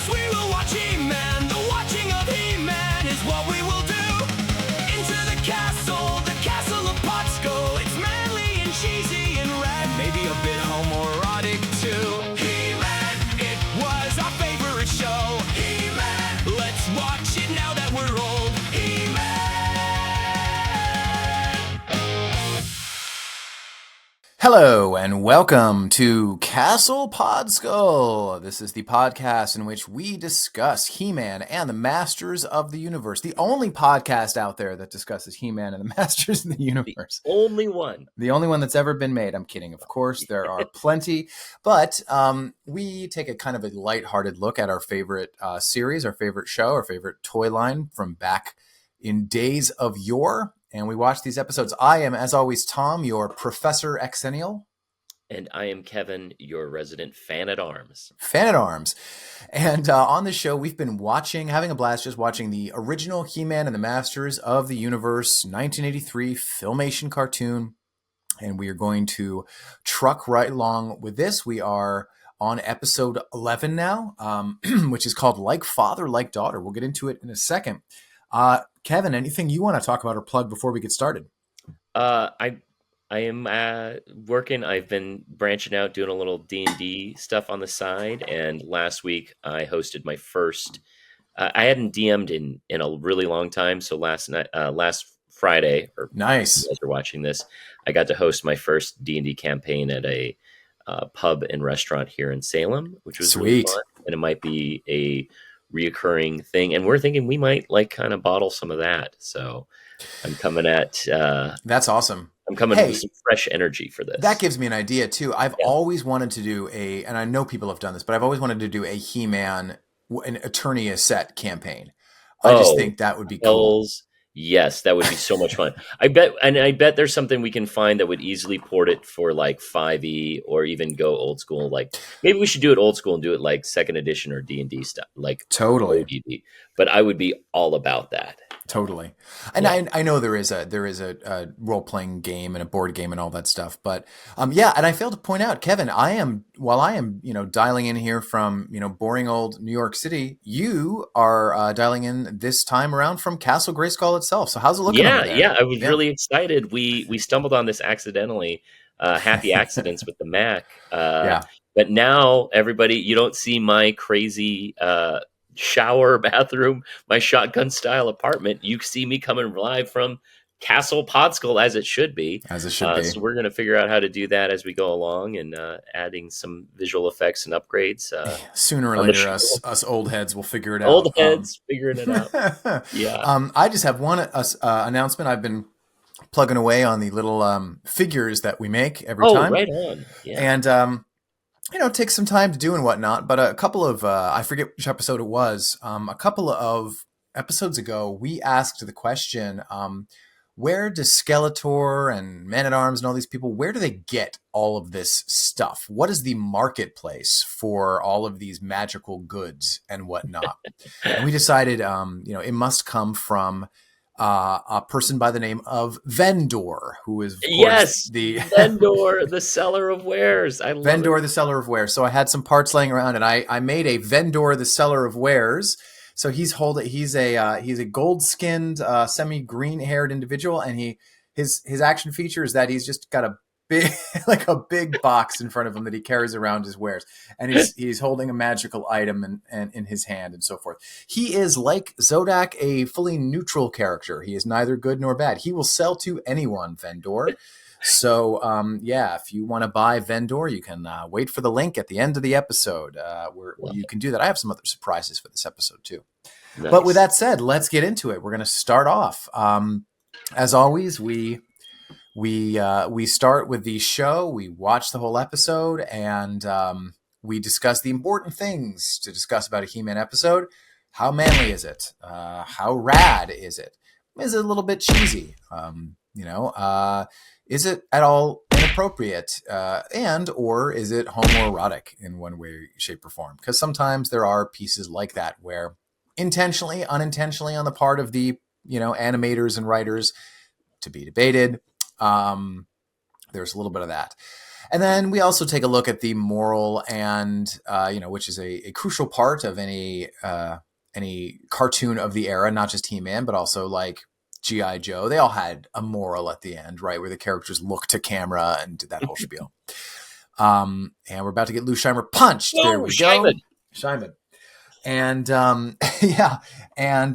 Yes, we will watch He-Man. The watching of He-Man is what we will do. Into the castle of Podskull. It's manly and cheesy and rad, maybe a bit homoerotic too. He-Man, it was our favorite show. He-Man, let's watch it now that we're old. He-Man. Hello and welcome to Castle Podskull. This is the podcast in which we discuss He-Man and the Masters of the Universe. The only podcast out there that discusses He-Man and the Masters of the Universe. The only one. The only one that's ever been made. I'm kidding. Of course, there are plenty. But we take a kind of a lighthearted look at our favorite series, our favorite show, our favorite toy line from back in days of yore. And we watch these episodes. I am, as always, Thom, your Professor Xennial. And I am Kevin, your resident fan-at-arms. Fan-at-arms. And on the show, we've been having a blast just watching the original He-Man and the Masters of the Universe 1983 Filmation cartoon. And we are going to truck right along with this. We are on episode 11 now, which is called Like Father, Like Daughter. We'll get into it in a second. Kevin, anything you want to talk about or plug before we get started? I am working. I've been branching out, doing a little D&D stuff on the side. And last week I hosted my first. I hadn't DM'd in a really long time. So last Friday, or nice. You guys are watching this, I got to host my first D&D campaign at a pub and restaurant here in Salem, which was sweet. Really fun. And it might be a reoccurring thing, and we're thinking we might kind of bottle some of that. So I'm coming at that's awesome. I'm coming with some fresh energy for this. That gives me an idea too. I've always wanted to do and I know people have done this, but I've always wanted to do a He-Man, an Eternia set campaign. I just think that would be cool. Yes, that would be so much fun. I bet there's something we can find that would easily port it for like 5e or even go old school. Like maybe we should do it old school and do it like second edition or D&D stuff. Like totally. ODD. But I would be all about that. Totally. And I know there is a role-playing game and a board game and all that stuff. But and I failed to point out, Kevin, while I am, dialing in here from, boring old New York City, you are dialing in this time around from Castle Grayskull itself. So how's it looking over there? Yeah, I was really excited. We stumbled on this accidentally. Happy accidents with the Mac. But now everybody, you don't see my crazy shower bathroom, my shotgun style apartment. You see me coming live from Castle Podskull as it should be. So we're going to figure out how to do that as we go along and adding some visual effects and upgrades. Sooner or later, us old heads will figure it out. Old heads figuring it out. Yeah. I just have one announcement. I've been plugging away on the little figures that we make every time. Oh, right on. Yeah. And it takes some time to do and whatnot, but a couple of, I forget which episode it was, a couple of episodes ago, we asked the question, where does Skeletor and Man-at-Arms and all these people, where do they get all of this stuff? What is the marketplace for all of these magical goods and whatnot? And we decided, it must come from a person by the name of Vendor, who is, of course, the Vendor, the seller of wares. I love Vendor, it. the seller of wares. So I had some parts laying around, and I made a Vendor, the seller of wares. So he's a gold skinned, semi green haired individual, and his action feature is that he's just got a big box in front of him that he carries around his wares, and he's holding a magical item and in his hand and so forth. He is, like Zodak, a fully neutral character. He is neither good nor bad. He will sell to anyone, Vendor. So if you want to buy Vendor, you can wait for the link at the end of the episode where you can do that. I have some other surprises for this episode too. Nice. But with that said, let's get into it. We're going to start off. As always, we start with the show. We watch the whole episode, and we discuss the important things to discuss about a He-Man episode. How manly is it? How rad is it? Is it a little bit cheesy? Is it at all inappropriate? Or is it homoerotic in one way, shape, or form? Because sometimes there are pieces like that where intentionally, unintentionally on the part of the, animators and writers, to be debated. There's a little bit of that. And then we also take a look at the moral and, which is a crucial part of any cartoon of the era, not just He-Man, but also like G.I. Joe. They all had a moral at the end, right? Where the characters look to camera and did that whole spiel. And we're about to get Lou Scheimer punched. Oh, there we go. Scheimer. And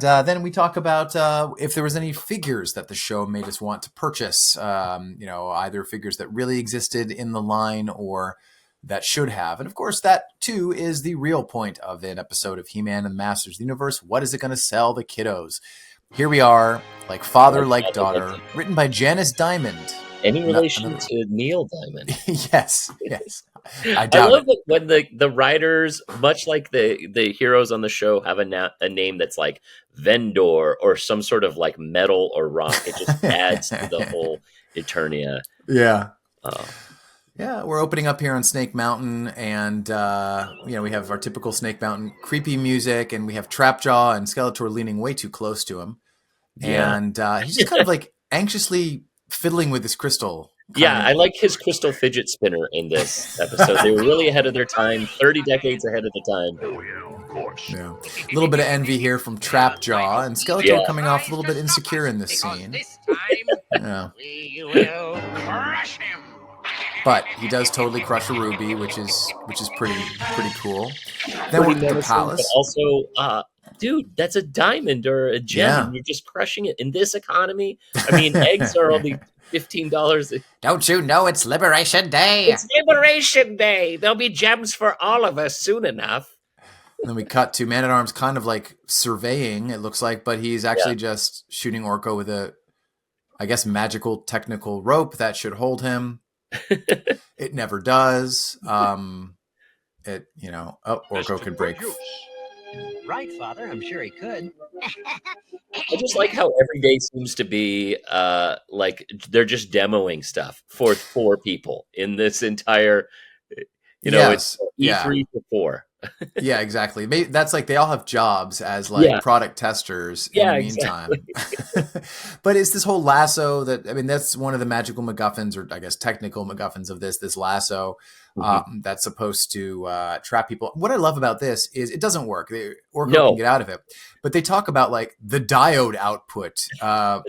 then we talk about if there was any figures that the show made us want to purchase, either figures that really existed in the line or that should have. And of course, that too is the real point of an episode of He-Man and the Masters of the Universe. What is it going to sell the kiddos? Here we are, like father, like daughter, written by Janice Diamond. Any relation to Neil Diamond? Yes. I love it when the writers, much like the heroes on the show, have a name that's like Vendor or some sort of like metal or rock. It just adds to the whole Eternia. Yeah. Yeah, we're opening up here on Snake Mountain, and we have our typical Snake Mountain creepy music, and we have Trapjaw and Skeletor leaning way too close to him, and he's just kind of like anxiously fiddling with this crystal. I like his crystal fidget spinner in this episode. They were really ahead of their time, 30 decades ahead of the time. Oh, yeah, of course. Yeah. A little bit of envy here from Trapjaw, and Skeletor coming off a little bit insecure in this scene. This time, we will crush him. But he does totally crush a ruby, which is pretty cool. Then we're at the palace. But also, dude, that's a diamond or a gem. Yeah. And you're just crushing it in this economy. I mean, eggs are only $15. Don't you know it's Liberation Day? It's Liberation Day. There'll be gems for all of us soon enough. And then we cut to Man-at-Arms kind of like surveying, it looks like, but he's actually just shooting Orko with a, I guess, magical technical rope that should hold him. It never does. Orko could break. Right, Father. I'm sure he could. I just like how every day seems to be like they're just demoing stuff for 4 people in this entire. It's E3 for 4. Yeah, exactly. Maybe that's like they all have jobs as like product testers in the meantime. Exactly. But it's this whole lasso that's one of the magical MacGuffins, or I guess technical MacGuffins of this lasso that's supposed to trap people. What I love about this is it doesn't work. Orko can get out of it. But they talk about like the diode output, the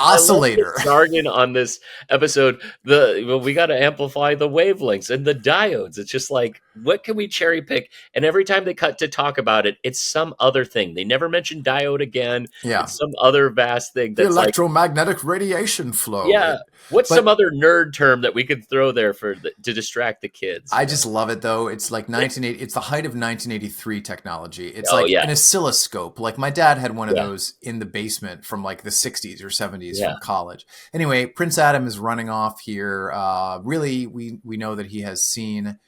oscillator. I love the jargon on this episode. We got to amplify the wavelengths and the diodes. It's just like, what can we cherry pick? And every time they cut to talk about it, it's some other thing. They never mention diode again. Yeah, it's some other vast thing. That's the electromagnetic radiation flow. Yeah. What's some other nerd term that we could throw there to distract the kids? I just love it though. It's like 1980. It's the height of 1983 technology. It's an oscilloscope. Like my dad had one of those in the basement from like the 60s or 70s from college. Anyway, Prince Adam is running off here. Really, we know that he has seen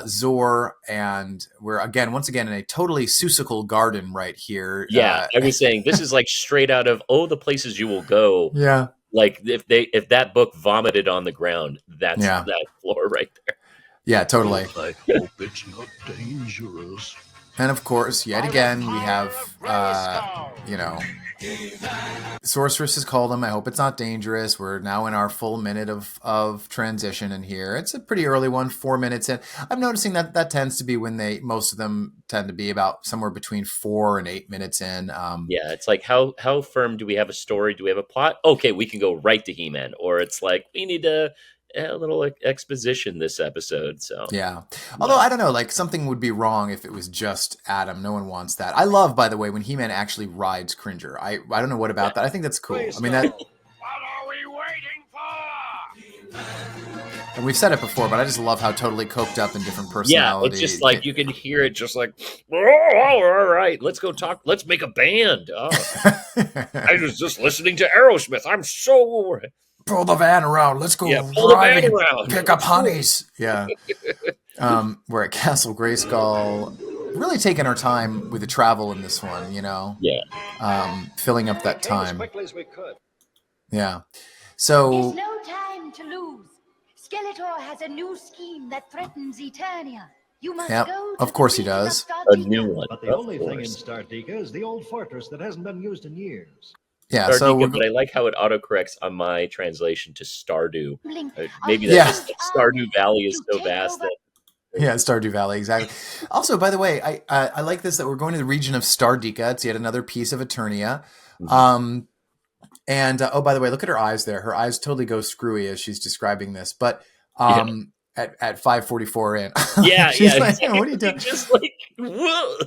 Zor, and we're once again in a totally Seussical garden right here. Yeah, I was saying this is like straight out of the places you will go. Yeah. Like if that book vomited on the ground, that's that floor right there. Yeah, totally. I hope it's not dangerous. And of course, yet again, we have, Sorceress has called him. I hope it's not dangerous. We're now in our full minute of transition in here. It's a pretty early one, 4 minutes in. I'm noticing that tends to be when most of them tend to be about somewhere between 4 and 8 minutes in. It's like, how firm do we have a story? Do we have a plot? Okay, we can go right to He-Man. Or it's like, we need a little exposition this episode. So although I don't know, like something would be wrong if it was just Adam. No one wants that. I love, by the way, when He-Man actually rides Cringer. I don't know what about that. I think that's cool. I mean, that. What are we waiting for? And we've said it before, but I just love how totally coked up and different personality. It's just like you can hear it, just like, all right, let's go talk. Let's make a band. I was just listening to Aerosmith. I'm so. Pull the van around. Let's go ride and pick up honeys. Yeah. We're at Castle Grayskull. Really taking our time with the travel in this one, Yeah. Filling up that time. As quickly as we could. Yeah. So. There's no time to lose. Skeletor has a new scheme that threatens Eternia. You must go to of course he does. A new one. But the only thing in Startika is the old fortress that hasn't been used in years. Yeah, so Stardika, but I like how it autocorrects on my translation to Stardew. Maybe Yeah. that's just Stardew Valley is so vast that. Yeah, Stardew Valley, exactly. Also, by the way, I like this that we're going to the region of Stardika. It's yet another piece of Eternia. And oh, by the way, look at her eyes there. Her eyes totally go screwy as she's describing this. But at 5:44 in, she's like, exactly. "What are you doing?" Just like, whoa.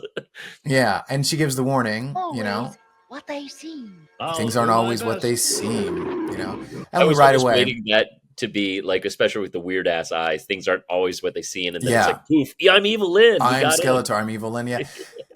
Yeah, and she gives the warning. You know, Always what they seem. things aren't always what they seem. You know, I and we was right almost away. waiting that to be like, especially with the weird ass eyes, things aren't always what they seem, and then Yeah. it's like, poof, yeah, I'm Evil Lynn. I'm Skeletor. I'm Evil Lynn. Yeah.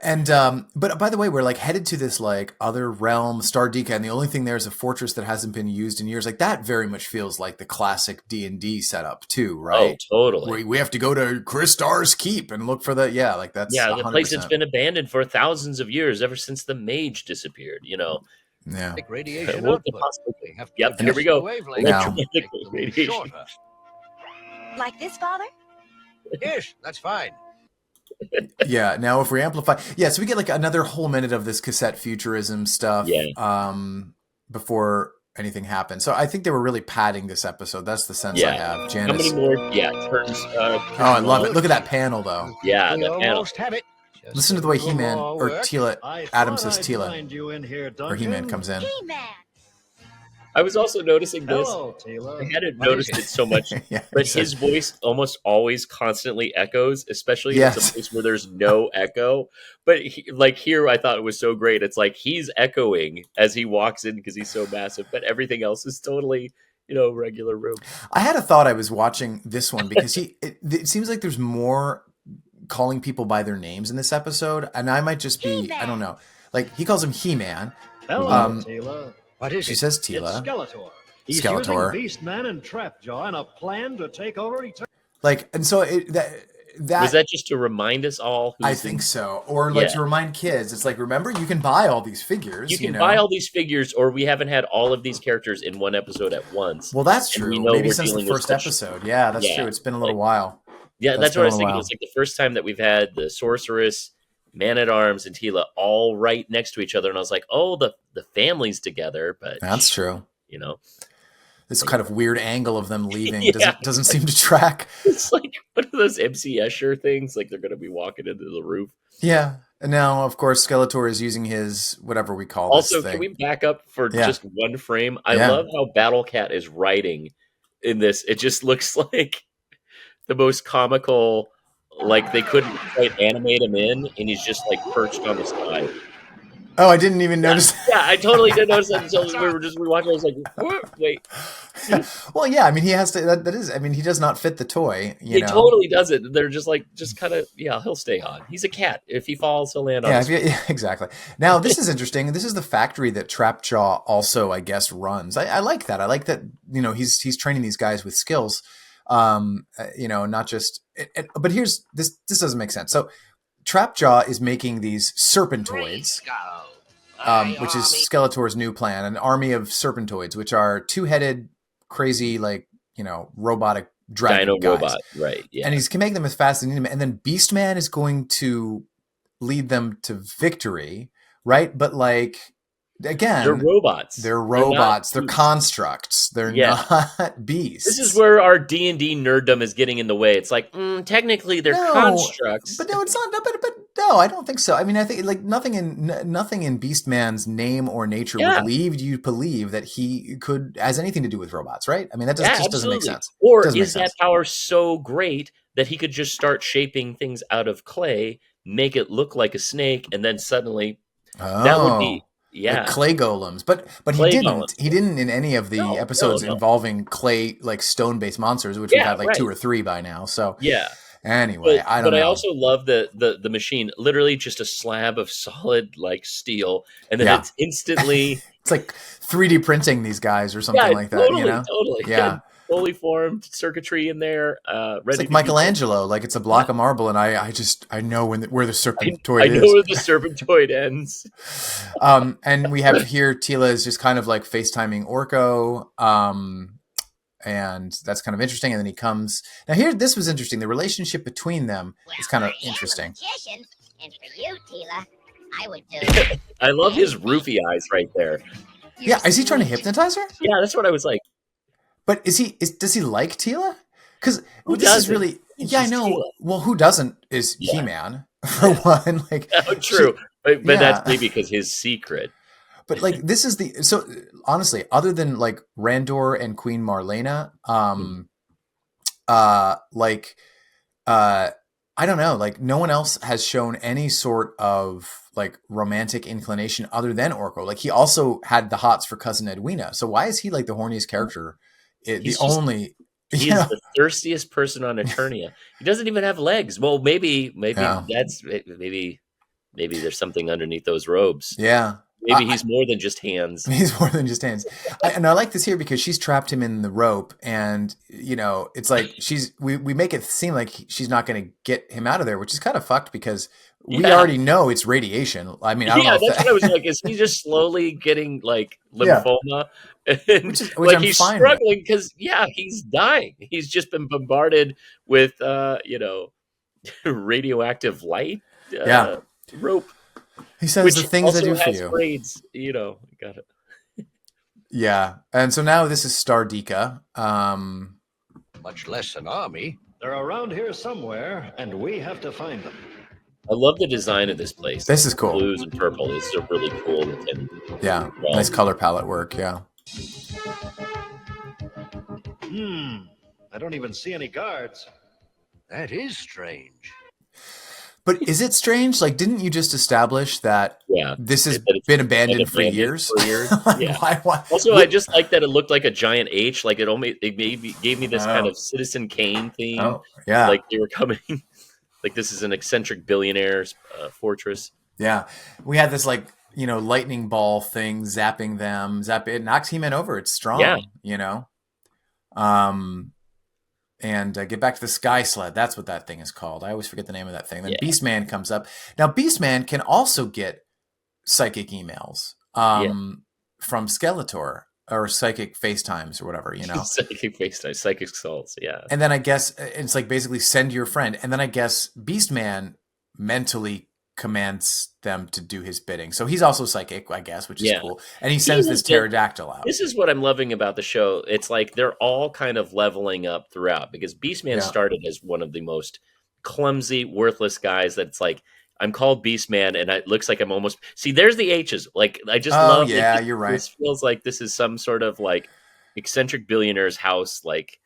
And but by the way, we're like headed to this like other realm, Stardika, and the only thing there is a fortress that hasn't been used in years. Like that very much feels like the classic D&D setup too, right? Oh, totally. We have to go to Kristar's Keep and look for the like that's the 100%. place that's been abandoned for thousands of years, ever since the mage disappeared. You know. Yeah. Like radiation What could output. possibly- They have to Yep, here we adjust go. the wavelength Now. to make them Radiation. shorter. Like this, Father? Yes, that's fine. Yeah. Now, if we amplify, so we get like another whole minute of this cassette futurism stuff. Before anything happens. So I think they were really padding this episode. That's the sense I have. Janice. How many more? Turns. Oh, I love it. Look at that panel, though. Yeah, We that panel. almost have it. Just Listen to the way He-Man or Teela, Adam says Teela, or He-Man comes in. He-Man. I was also noticing this. Teela. I hadn't What is noticed it? it so much, Yeah, but he says- his voice almost always constantly echoes, especially in Yes. some place where there's no echo. But like here, I thought it was so great. It's like he's echoing as he walks in because he's so massive, but everything else is totally, regular room. I had a thought I was watching this one because it seems like there's more calling people by their names in this episode, and I might just be, He-Man. I don't know. Like he calls him He-Man. Hello, Teela. What is She it? says It's Teela. Skeletor. He's Skeletor. using Beastman and Trapjaw in a plan to take over Eternia. Like, and so that Was that just to remind us all? I think so, or like to remind kids. It's like, remember, you can buy all these figures. You can buy all these figures, or we haven't had all of these characters in one episode at once. Well, that's And true. we know Maybe we're since the dealing with first such- episode. Yeah, that's true. It's been a little while. Yeah, that's what I was thinking. while. It's like the first time that we've had the Sorceress, Man-at-Arms, and Teela all right next to each other, and I was like, oh, the family's together, but That's true. This kind of weird angle of them leaving doesn't seem to track. It's like one of those MC Escher things, like they're going to be walking into the roof. Yeah. And now, of course, Skeletor is using his whatever we call Also, this thing. can we back up for just one frame? I love how Battle Cat is writing in this. It just looks like the most comical, like they couldn't quite animate him in, and he's just like perched on the sky. Oh, I didn't even notice. Yeah, I totally didn't notice that until we were just rewatching. I was like, what? Wait. Well, yeah, I mean, he has to. That is. I mean, he does not fit the toy. He totally doesn't. They're just kind of, he'll stay on. He's a cat. If he falls, he'll land on his feet. Yeah, exactly. Now, this is interesting. This is the factory that Trapjaw also, I guess, runs. I like that. I like that. He's training these guys with skills. Not just. But here's this. This doesn't make sense. So, Trapjaw is making these serpentoids. Which is Skeletor's new plan, an army of serpentoids, which are two-headed, crazy, robotic dragon Dino guys. robot, right? Yeah, And he can make them as fast as he needs them. And then Beastman is going to lead them to victory, right? But again, they're robots. They're constructs. They're not beasts. This is where our D&D nerddom is getting in the way. It's like, technically they're constructs. But no, it's not. But no, I don't think so. I mean, I think nothing in Beastman's name or nature would lead you to believe that he has anything to do with robots, right? I mean, that just doesn't make sense. Or is that power so great that he could just start shaping things out of clay, make it look like a snake, and then suddenly that would be like clay golems, but clay he didn't. golems. He didn't in any of the episodes involving clay, like stone-based monsters, which we've had like 2 or 3 by now. So anyway, I don't know. But I also love the machine, literally just a slab of solid steel, and then it's instantly it's like 3D printing these guys or something like that. Totally. Yeah. Fully formed circuitry in there. Ready It's like to Michelangelo, like it's a block of marble, and I know where the serpentoid I is. know where the serpentoid ends. And we have here Teela is just kind of like FaceTiming Orko, and that's kind of interesting. And then he comes now here. This was interesting. The relationship between them is kind of interesting. And for you, Teela, I would do. I love his roofy eyes right there. Yeah, is he trying to hypnotize her? Yeah, that's what I was like. But does he like Teela? Because Who this is doesn't? really I She's know. Teela. Well, who doesn't is Yeah. He-Man for one. Like, Oh, true. But yeah. that's maybe because his secret. But like this is so honestly, other than like Randor and Queen Marlena, I don't know, like no one else has shown any sort of like romantic inclination other than Orko. Like he also had the hots for cousin Edwina. So why is he like the horniest character? He's The thirstiest person on Eternia. He doesn't even have legs. Well, maybe that's maybe there's something underneath those robes. Yeah. Maybe he's more than just hands. He's more than just hands. And I like this here because she's trapped him in the rope, and it's like we make it seem like she's not going to get him out of there, which is kind of fucked because we already know it's radiation. I mean, I don't know. That's what I was like. Is he just slowly getting like lymphoma? And, which like I'm he's fine struggling because he's dying. He's just been bombarded with radioactive light. Rope. He says the things I do for you. Braids, got it. Yeah, and so now this is Stardika. Much less an army. They're around here somewhere, and we have to find them. I love the design of this place. This is cool. Blues and purple. This is a really cool looking. Yeah, nice color palette work. Yeah. I don't even see any guards. That is strange. But is it strange? Like, didn't you just establish that this has been abandoned for years? Yeah. Why? Also, I just like that it looked like a giant H. Like it gave me this kind of Citizen Kane theme. Oh, yeah. Like they were coming. Like this is an eccentric billionaire's fortress. Yeah. We had this like, lightning ball thing zapping them. It knocks He-Man over. It's strong, And get back to the Sky Sled. That's what that thing is called. I always forget the name of that thing. Then Beastman comes up. Now, Beastman can also get psychic emails from Skeletor or psychic FaceTimes or whatever, Psychic FaceTime, psychic salts, yeah. And then I guess it's like basically send your friend. And then I guess Beastman mentally commands them to do his bidding. So he's also psychic, I guess, which is cool. And he sends this pterodactyl out. This is what I'm loving about the show. It's like they're all kind of leveling up throughout because Beastman started as one of the most clumsy, worthless guys that's like, I'm called Beastman, and it looks like I'm almost... See, there's the H's. Like, I just love... yeah, you're right. This feels like this is some sort of, like, eccentric billionaire's house, like,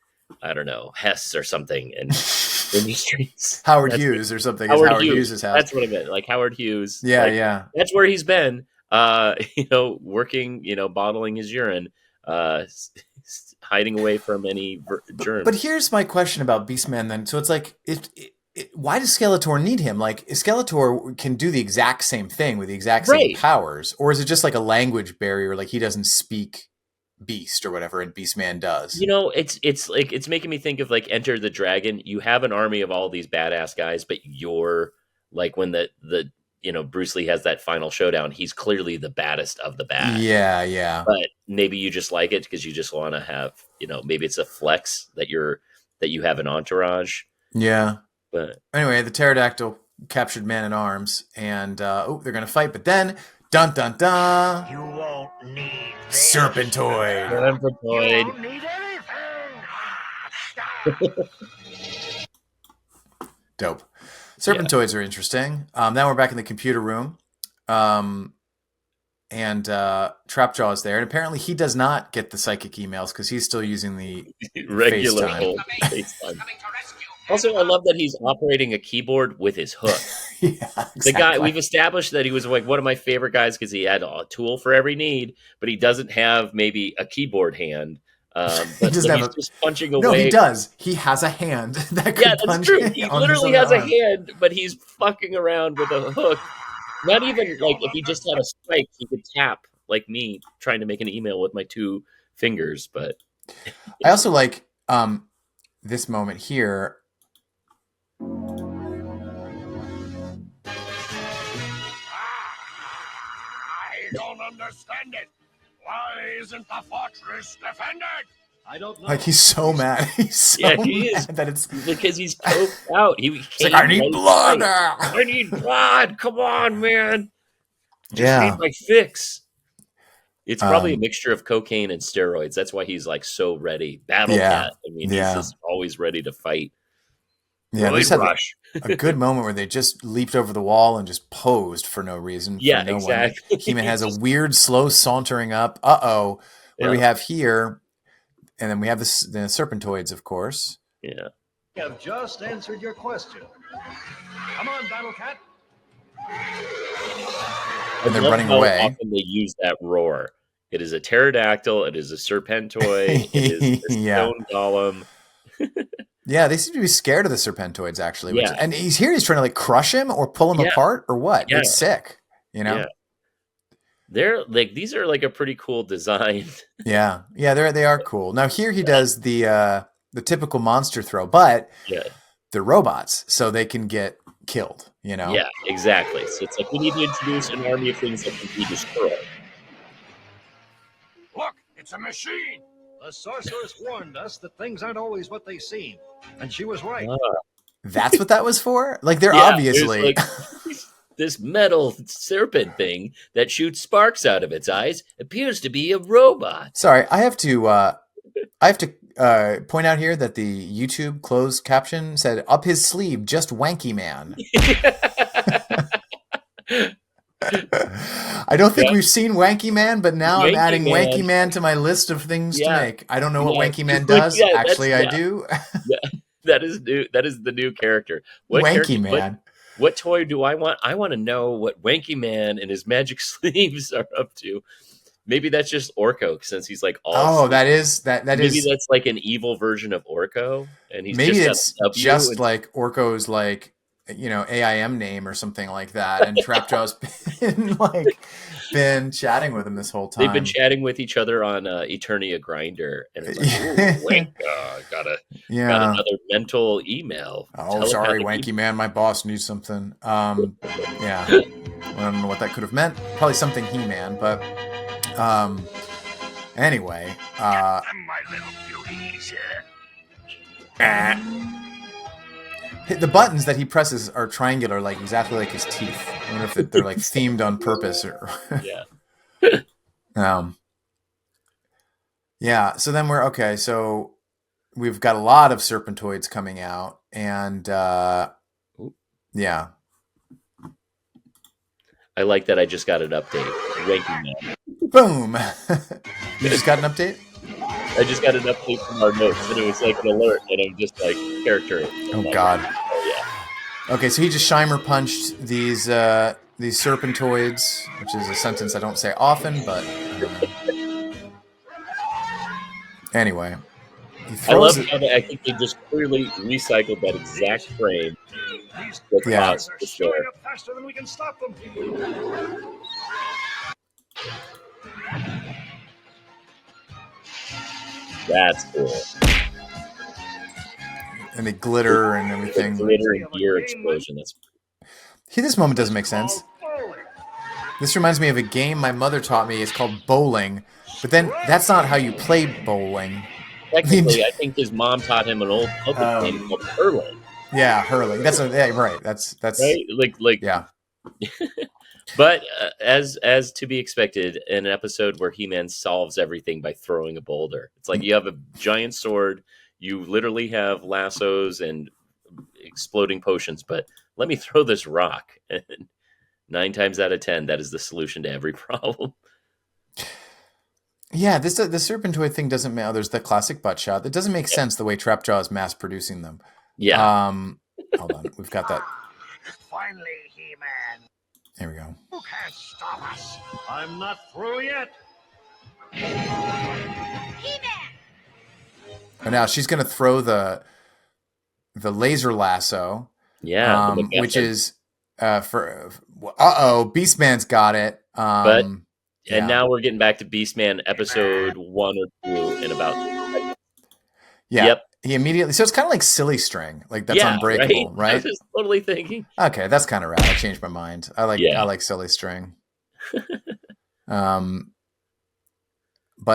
I don't know, Hess or something, and in the streets. Hughes or something. Howard Hughes' house. That's what I meant. Like, Howard Hughes. Yeah, like, that's where he's been, working, bottling his urine, hiding away from any germs. But here's my question about Beastman then. So it's like... why does Skeletor need him? Like, Skeletor can do the exact same thing with the exact same powers, or is it just like a language barrier? Like he doesn't speak Beast or whatever, and Beastman does. It's like it's making me think of like Enter the Dragon. You have an army of all these badass guys, but you're like when the Bruce Lee has that final showdown, he's clearly the baddest of the bad. Yeah. But maybe you just like it because you just want to have maybe it's a flex that you have an entourage. Yeah. But anyway, the pterodactyl captured Man-at-Arms, and they're going to fight. But then, dun dun dun! You won't need Serpentoid. You won't need anything. Dope. Serpentoids are interesting. Now we're back in the computer room, and Trapjaw is there, and apparently he does not get the psychic emails because he's still using the regular FaceTime. FaceTime. Also, I love that he's operating a keyboard with his hook. Yeah, exactly. The guy, we've established that he was like one of my favorite guys because he had a tool for every need, but he doesn't have maybe a keyboard hand. But he's just punching away. No, he does. He has a hand that could that's punch. True. He literally has arm. a hand, but he's fucking around with a hook. Not even like if he just had a spike, he could tap like me trying to make an email with my two fingers. But I also like this moment here. I don't understand it. Why isn't the fortress defended? I don't know. Like he's so mad. He's so he is. mad that it's because he's coked out. He's like, I need blood. I need blood. Come on, man. Just Yeah. need my fix. It's probably a mixture of cocaine and steroids. That's why he's like so ready. Battle Cat. I mean, he's just always ready to fight. Yeah, they just had a good moment where they just leaped over the wall and just posed for no reason. Yeah, for no exactly. One. He-Man has a weird, slow sauntering up. What do we have here? And then we have the Serpentoids, of course. Yeah. I have just answered your question. Come on, Battle Cat. And they're running away. Often they use that roar. It is a pterodactyl. It is a serpentoid. It is a stone golem. Yeah, they seem to be scared of the Serpentoids, actually. And he's trying to like crush him or pull him apart or what? Yeah. It's sick, you know? Yeah. They're like, these are like a pretty cool design. Yeah, they are cool. Now here he does the typical monster throw, but they're robots, so they can get killed, you know? Yeah, exactly. So it's like we need to introduce an army of things that can be destroyed. Look, it's a machine. The sorceress warned us that things aren't always what they seem, and she was right. That's what that was for? Like they're obviously like, this metal serpent thing that shoots sparks out of its eyes appears to be a robot. Sorry, I have to point out here that the YouTube closed caption said "up his sleeve, just Wanky Man." I don't think we've seen Wanky Man, but now I'm adding Wanky Man to my list of things to make. I don't know what Wanky Man does. Actually, I do. That is new. That is the new character. Wanky Man. What toy do I want? I want to know what Wanky Man and his magic sleeves are up to. Maybe that's just Orko, since he's like all. That is. Maybe that's like an evil version of Orko, and he's maybe just like Orko's like, you know, AIM name or something like that, and Trapjaw's been chatting with him this whole time. They've been chatting with each other on Eternia Grinder, and it's like, wink, got another mental email. Oh, sorry, Wanky Man, my boss needs something. I don't know what that could have meant. Probably something He-Man, but anyway. My little beauties here. The buttons that he presses are triangular, like exactly like his teeth. I wonder if they're like themed on purpose or. So then we're okay. So we've got a lot of Serpentoids coming out, and I like that. I just got an update. Wanky Man. Boom! You just got an update? I just got an update from our notes, and it was like an alert, and I'm just like, character. Oh, God. Okay, so he just Shimer punched these Serpentoids, which is a sentence I don't say often, but anyway. I love how I think they just clearly recycled that exact frame. They're showing up faster than we can stop them. That's cool. And they glitter and everything. Glitter and gear explosion. This moment doesn't make sense. This reminds me of a game my mother taught me. It's called bowling. But then that's not how you play bowling. Technically, I think his mom taught him an old game called hurling. Yeah, hurling. Right. That's right. Like yeah. But as to be expected, in an episode where He-Man solves everything by throwing a boulder, it's like you have a giant sword, you literally have lassos and exploding potions, but let me throw this rock. And 9 times out of 10, that is the solution to every problem. Yeah, the Serpentoid thing doesn't make. There's the classic butt shot. It doesn't make sense the way Trapjaw is mass producing them. Yeah. Hold on, we've got that. Finally, He-Man. There we go. Who can't stop us? I'm not through yet. He-Man! And now she's going to throw the laser lasso. Yeah. Which is Beastman's got it. And now we're getting back to Beastman episode 1 or 2 in about. Yeah. Yep. He immediately. So it's kind of like Silly String, like that's unbreakable, right? I was just totally thinking. Okay, that's kind of rad. I changed my mind. I like Silly String. But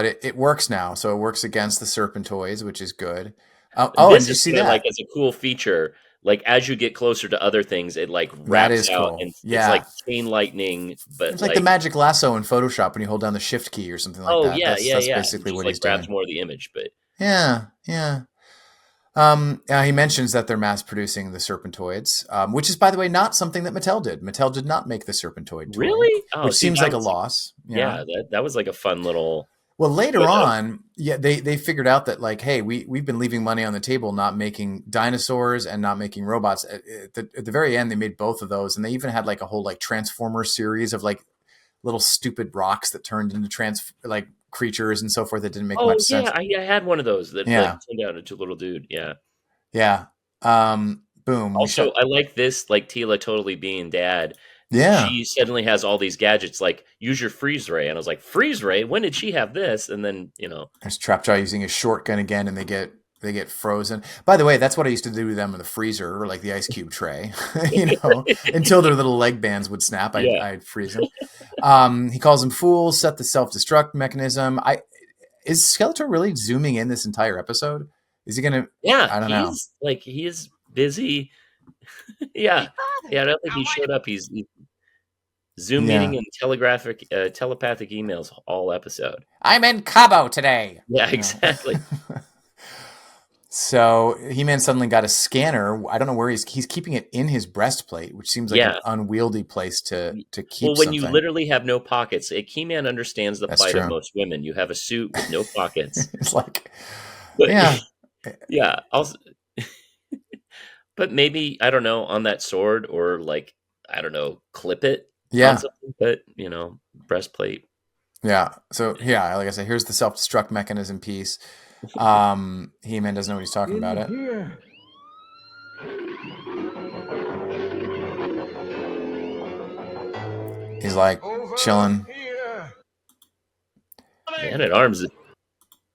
it works now, so it works against the Serpentoids, which is good. And you see that like as a cool feature. like as you get closer to other things, it like That wraps is out cool. and Yeah. it's like chain lightning, but It's like the magic lasso in Photoshop when you hold down the shift key or something like that. That's basically just what like he's grabs doing. more of the image, but Yeah. He mentions that they're mass producing the Serpentoids, which is, by the way, not something that Mattel did. Mattel did not make the Serpentoid toy, really, oh, which see, seems that like a was loss. yeah, that was like a fun little. Well, later But, on, they figured out that like, hey, we've been leaving money on the table, not making dinosaurs and not making robots. At the very end, they made both of those, and they even had like a whole like Transformer series of like little stupid rocks that turned into like creatures and so forth that didn't make oh much sense. yeah, I had one of those that Yeah. like turned out into a little dude. Yeah. Yeah. Boom. Also, I like this, like Teela totally being dad. Yeah. She suddenly has all these gadgets, like use your freeze ray, and I was like, freeze ray? When did she have this? And then There's Trapjaw using his shotgun again, and they get frozen. By the way, that's what I used to do to them in the freezer or like the ice cube tray, until their little leg bands would snap. I'd freeze them. He calls them fools, set the self-destruct mechanism. Is Skeletor really zooming in this entire episode? Is he gonna? yeah, I don't know. Like he is busy. Yeah, Father, I don't think he showed up. He's Zoom meeting and telepathic emails all episode. I'm in Cabo today. Yeah, exactly. So He-Man suddenly got a scanner. I don't know where he's keeping it in his breastplate, which seems like an unwieldy place to keep. Well, when you literally have no pockets, He-Man understands the plight of most women. You have a suit with no pockets. It's like, but, yeah, yeah. Also, but maybe I don't know on that sword or like I don't know, clip it. Yeah, but breastplate. Yeah. So yeah, like I said, here's the self-destruct mechanism piece. He-Man doesn't know what he's talking about it. Here. He's like chilling. Man at arms.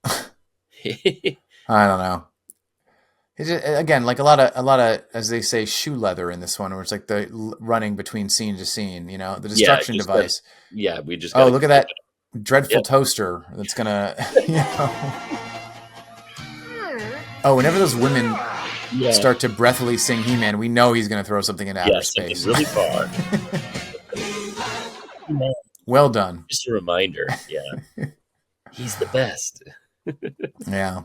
I don't know. It's just, again, like a lot of, as they say, shoe leather in this one, where it's like the running between scene to scene. The destruction device. We just. Oh, look at that dreadful toaster that's gonna. Oh, whenever those women start to breathily sing He-Man, we know he's gonna throw something into outer space. Really far. Well done. Just a reminder. Yeah, he's the best. Yeah.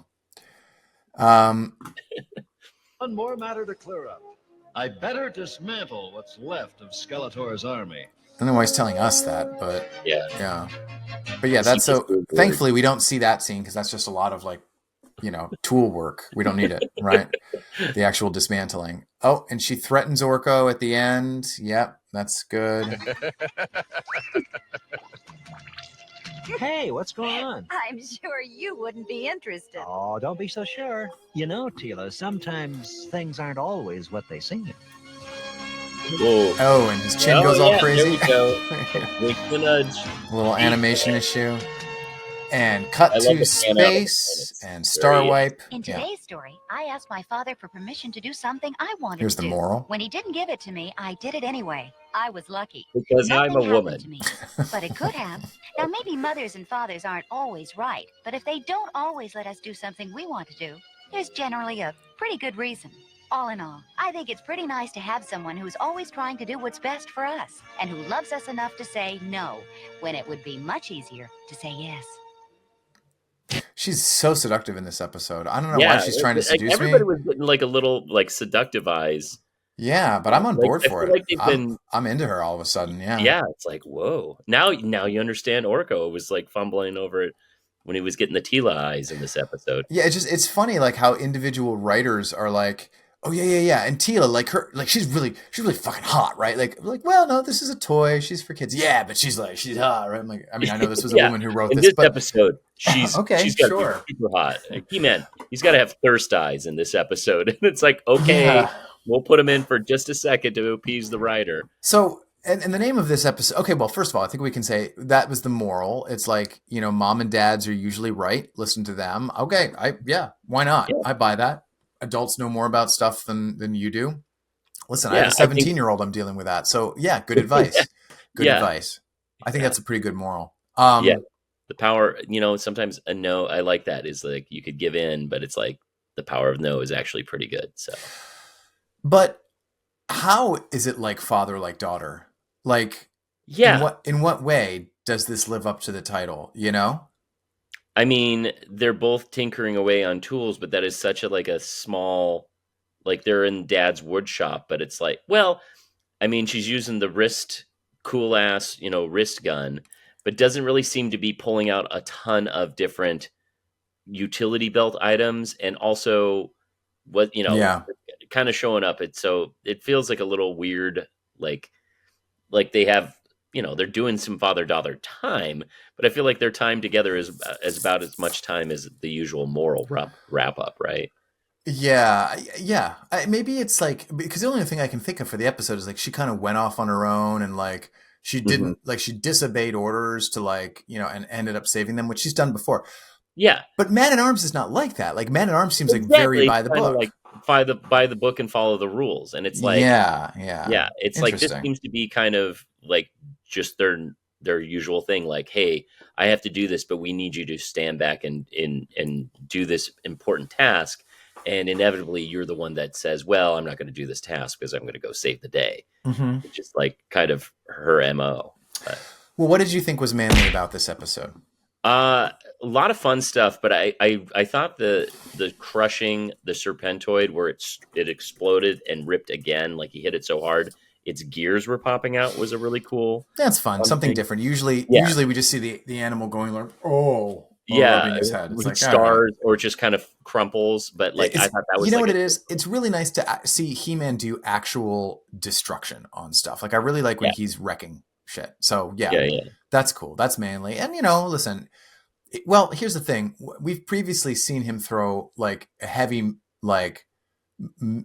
One more matter to clear up. I better dismantle what's left of Skeletor's army. I don't know why he's telling us that, but yeah. But yeah, that's so. Thankfully, we don't see that scene because that's just a lot of like, tool work. We don't need it, right? The actual dismantling. Oh, and she threatens Orko at the end. Yep, that's good. Hey, what's going on? I'm sure you wouldn't be interested. Oh, don't be so sure. Teela, sometimes things aren't always what they seem. Whoa. Oh, and his chin goes all crazy. There we go. Wink the nudge. A little animation issue. And cut to space and star wipe. In today's story, I asked my father for permission to do something I wanted Here's to the do. moral. When he didn't give it to me, I did it anyway. I was lucky. Because Nothing I'm a happened woman. to me, but it could have. Now, maybe mothers and fathers aren't always right, but if they don't always let us do something we want to do, there's generally a pretty good reason. All in all, I think it's pretty nice to have someone who's always trying to do what's best for us and who loves us enough to say no when it would be much easier to say yes. She's so seductive in this episode. I don't know why she's trying to seduce me. Everybody was getting like a little like seductive eyes. Yeah, but I'm on board for it. Like I'm into her all of a sudden. Yeah. Yeah, it's like whoa. Now you understand. Orko was like fumbling over it when he was getting the Teela eyes in this episode. Yeah, it's funny like how individual writers are like, oh yeah, and Teela like she's really fucking hot, right? Like well, no, this is a toy. She's for kids. Yeah, but she's hot, right? I'm like, I mean, I know this was a woman who wrote in this, but episode, she's got to be super hot. He-Man, he's got to have thirst eyes in this episode, and it's like, okay, we'll put him in for just a second to appease the writer. So, and the name of this episode, okay, well, first of all, I think we can say that was the moral. It's like, mom and dads are usually right. Listen to them. Okay, why not? Yeah. I buy that. Adults know more about stuff than you do. Listen, I have a 17-year-old I'm dealing with that. So, yeah, good advice. Good advice. I think that's a pretty good moral. The power, sometimes a no, I like that, is like you could give in, but it's like the power of no is actually pretty good. So But how is it like father, like daughter? Like, Yeah. in what way does this live up to the title? You know? I mean, they're both tinkering away on tools, but that is such a like a small, like they're in dad's wood shop, but it's like, well, I mean, she's using the wrist, cool ass, wrist gun, but doesn't really seem to be pulling out a ton of different utility belt items, and also what Yeah. kind of showing up. So it feels like a little weird, like they have, they're doing some father daughter time, but I feel like their time together is about as much time as the usual moral wrap up, right? Yeah, yeah. Maybe it's like because the only thing I can think of for the episode is like she kind of went off on her own and like she Mhm. didn't like she disobeyed orders to like and ended up saving them, which she's done before. Yeah, But Man at Arms is not like that. Like Man at Arms seems like very exactly. It's by the kind of book. like by the book and follow the rules, and it's like, Yeah, yeah. yeah, it's like this Interesting. seems to be kind of like just their usual thing. Like, hey, I have to do this, but we need you to stand back and do this important task. And inevitably, you're the one that says, "Well, I'm not going to do this task because I'm going to go save the day." Hmm. Which is like kind of her mo. But, Well, what did you think was manly about this episode? a lot of fun stuff, but I thought the crushing the serpentoid where it exploded and ripped again, like he hit it so hard its gears were popping out, was a really cool That's fun. fun Something thing. different. Usually, Yeah, we just see the animal going like, oh, or yeah, rubbing his head. It's with like, all right. stars or just kind of crumples. But like I It's thought that you was know like what a it is. It's really nice to see He-Man do actual destruction on stuff. Like I really like when yeah, he's wrecking shit. So yeah, yeah, yeah, that's cool. That's manly. And listen. Well, here's the thing. We've previously seen him throw like a heavy like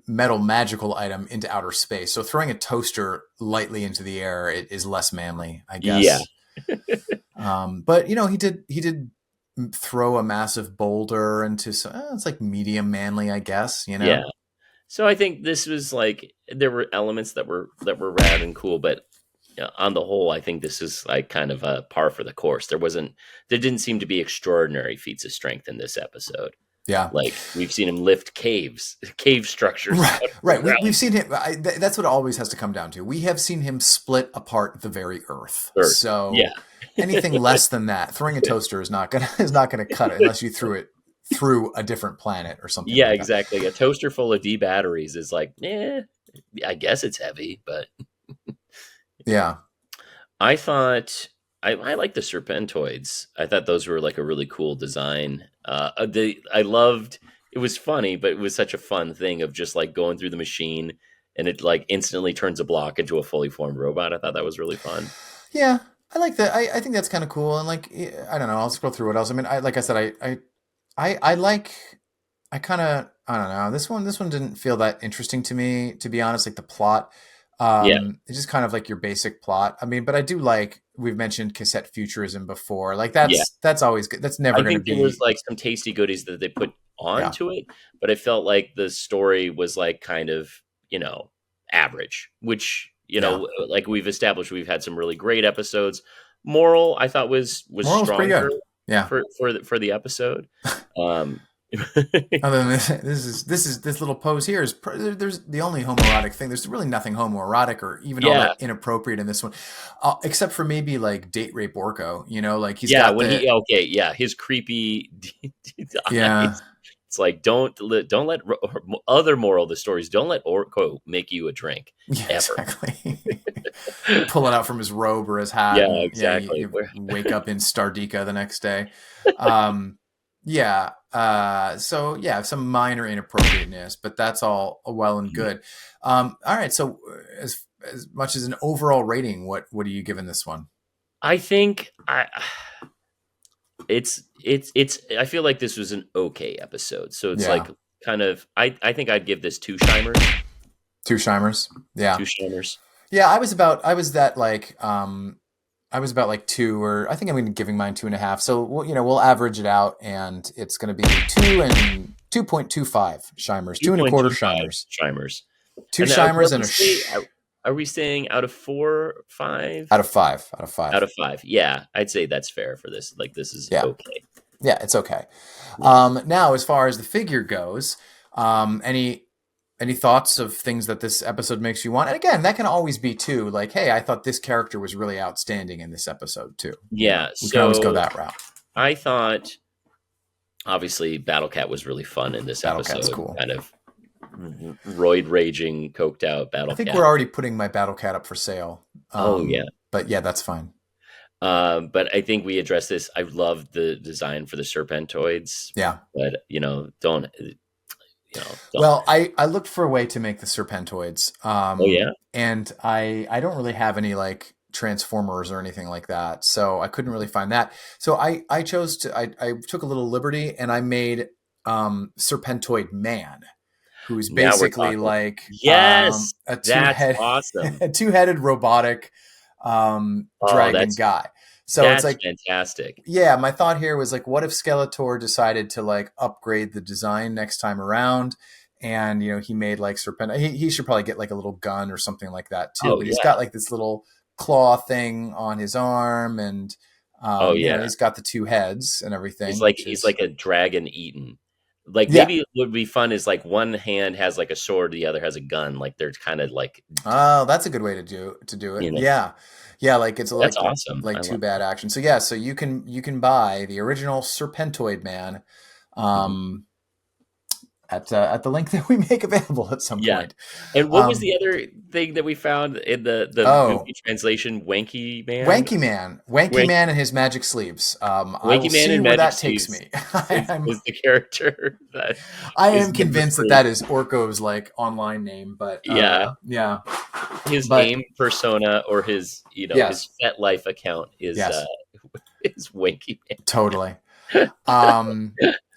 metal magical item into outer space. So throwing a toaster lightly into the air is less manly, I yeah, guess. But he did throw a massive boulder into it's like medium manly, I guess. yeah. So I think this was like there were elements that were rad and cool, but on the whole, I think this is like kind of a par for the course. There didn't seem to be extraordinary feats of strength in this episode. Yeah. Like we've seen him lift cave structures. Right, right. We've seen him. That's what it always has to come down to. We have seen him split apart the very earth. Earth. Yeah, So anything less than that, throwing a toaster is not gonna cut it unless you threw it through a different planet or something yeah, like that. exactly. A toaster full of D batteries is like, I guess it's heavy, but Yeah. I thought I like the serpentoids. I thought those were like a really cool design. I loved. It was funny, but it was such a fun thing of just like going through the machine and it like instantly turns a block into a fully formed robot. I thought that was really fun. Yeah. I like that. I think that's kind of cool. And like, I don't know. I'll scroll through what else. I mean, like I said, I like. I kind of. I don't know. This one didn't feel that interesting to me, to be honest. Like the plot. Yeah, It's just kind of like your basic plot. I mean, but I do like we've mentioned cassette futurism before. Like yeah. that's always good. That's never I going to think there was be. like some tasty goodies that they put Yeah. onto it, but I felt like the story was like kind of, average, which, Yeah. like we've established, we've had some really great episodes. Moral, I thought was Moral's pretty stronger good. Yeah. for the episode. Um, Other than this little pose here is there's the only homoerotic thing. There's really nothing homoerotic or even all yeah, that inappropriate in this one, except for maybe like date rape Orko. Like he's yeah. got When the okay, yeah, his creepy yeah. eyes. It's like don't let other moral of the stories. Don't let Orko make you a drink Yeah, ever. exactly. Pull it out from his robe or his hat, Yeah, and exactly. you wake up in Stardika the next day. Yeah. So yeah, some minor inappropriateness, but that's all well and good. All right. So as much as an overall rating, what are you giving this one? I think it's I feel like this was an okay episode. So it's Yeah. like kind of I think I'd give this 2 Shimers. 2 Shimers. Yeah. 2 Shimers. Yeah. I was about like 2, or I think I'm going to be giving mine 2.5. So we'll average it out, and it's going to be 2 and 2.25 Shimers, 2 1/4 Shimers, Shimers. 2 And Shimers and are we saying out of 4, 5? out of 5, out of 5, Out of 5. Yeah, I'd say that's fair for this. Like this is yeah. okay. Yeah, it's okay. Now, as far as the figure goes, any any thoughts of things that this episode makes you want? And again, that can always be too. Like, hey, I thought this character was really outstanding in this episode too. Yeah, we can always go that route. I thought, obviously, Battle Cat was really fun in this Battle episode. Cat's cool. Kind of roid raging, coked out Battle Cat. I think we're already putting my Battle Cat up for sale. Yeah, but yeah, that's fine. But I think we addressed this. I love the design for the Serpentoids. Yeah, but don't. Well, I looked for a way to make the Serpentoids. Yeah, and I don't really have any like Transformers or anything like that, so I couldn't really find that. So I chose to I took a little liberty and I made Serpentoid Man, who's basically like a awesome. a two-headed robotic dragon guy. So that's it's like fantastic. Yeah, my thought here was like, what if Skeletor decided to like upgrade the design next time around, and he made like he should probably get like a little gun or something like that too. But he's got like this little claw thing on his arm, and he's got the two heads and everything. He's like a dragon eaten. Like maybe what would be fun is like one hand has like a sword, the other has a gun. Like they're kind of like. Oh, that's a good way to do it. Yeah. Yeah, like it's that's awesome. Like two bad action. So yeah, so you can buy the original Serpentoid Man at the link that we make available at some point. And what was the other thing that we found in the movie translation? Wanky Man. Wanky Man and his magic sleeves. Wanky Man and magic sleeves takes me. is the character that I am convinced that is Orko's like online name, but his game persona or his his FetLife account is is Wanky Man. Totally.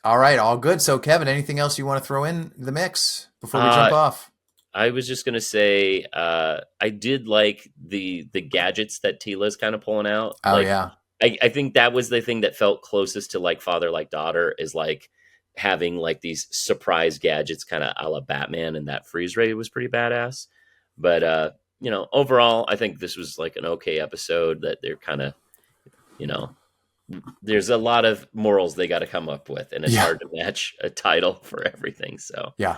All right, all good. So, Kevin, anything else you want to throw in the mix before we jump off? I was just going to say I did like the gadgets that Teela's kind of pulling out. Oh, like, yeah. I think that was the thing that felt closest to like father, like daughter, is like having like these surprise gadgets kind of a la Batman, and that freeze ray was pretty badass. But, overall, I think this was like an okay episode that they're kind of, there's a lot of morals they got to come up with, and it's hard to match a title for everything. So yeah.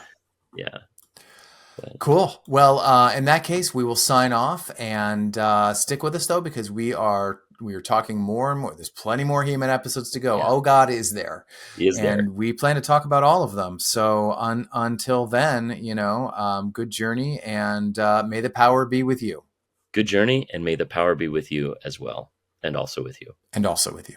But. Cool. Well, in that case, we will sign off and stick with us though, because we are talking more and more. There's plenty more He-Man episodes to go. Yeah. Oh God, is there? And we plan to talk about all of them. So until then, good journey, and may the power be with you. Good journey, and may the power be with you as well. And also with you. And also with you.